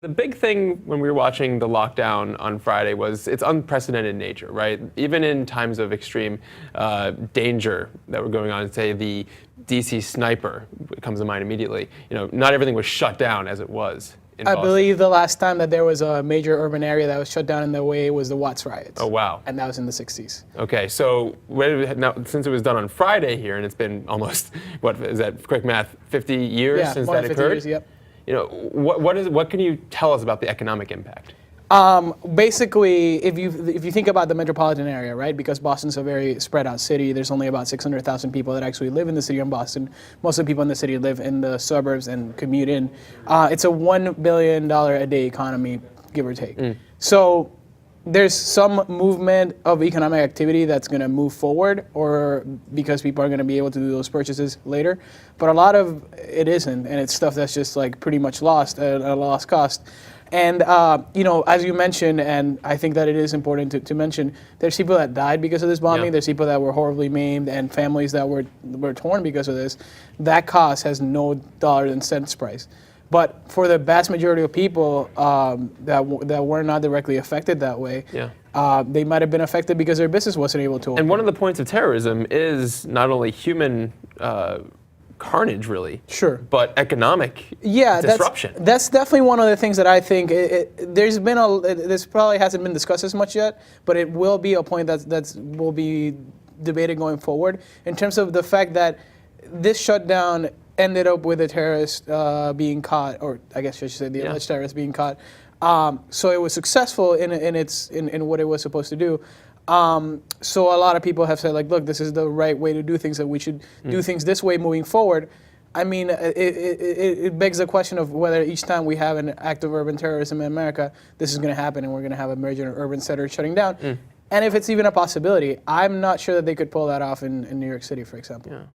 The big thing when we were watching the lockdown on Friday was its unprecedented nature, right? Even in times of extreme danger that were going on, say the DC sniper comes to mind immediately. Not everything was shut down as it was in I Boston. believe the last time that there was a major urban area that was shut down in that way was the Watts riots. Oh, wow. And that was in the 60s. Okay, so now, since it was done on Friday here, and it's been almost, what is that, quick math, 50 years since more that than 50 occurred? years, yep. What can you tell us about the economic impact? Basically, if you think about the metropolitan area, right? Because Boston's a very spread out city. There's only about 600,000 people that actually live in the city of Boston. Most of the people in the city live in the suburbs and commute in. It's a $1 billion a day economy, give or take. So there's some movement of economic activity that's going to move forward, or because people are going to be able to do those purchases later. But a lot of it isn't, and it's stuff that's just like pretty much lost at a lost cost. And, as you mentioned, and I think that it is important to mention, there's people that died because of this bombing. Yeah. There's people that were horribly maimed and families that were torn because of this. That cost has no dollars and cents price. But for the vast majority of people that were not directly affected that way, they might have been affected because their business wasn't able to open. And one of the points of terrorism is not only human carnage, really, but economic disruption. That's definitely one of the things that I think this probably hasn't been discussed as much yet, but it will be a point that will be debated going forward in terms of the fact that this shutdown ended up with a terrorist being caught, or I guess I should say the alleged terrorist being caught. So it was successful in what it was supposed to do. So a lot of people have said, like, look, this is the right way to do things, that we should do things this way moving forward. I mean, it begs the question of whether each time we have an act of urban terrorism in America, this is going to happen and we're going to have a major urban center shutting down. And if it's even a possibility, I'm not sure that they could pull that off in New York City, for example.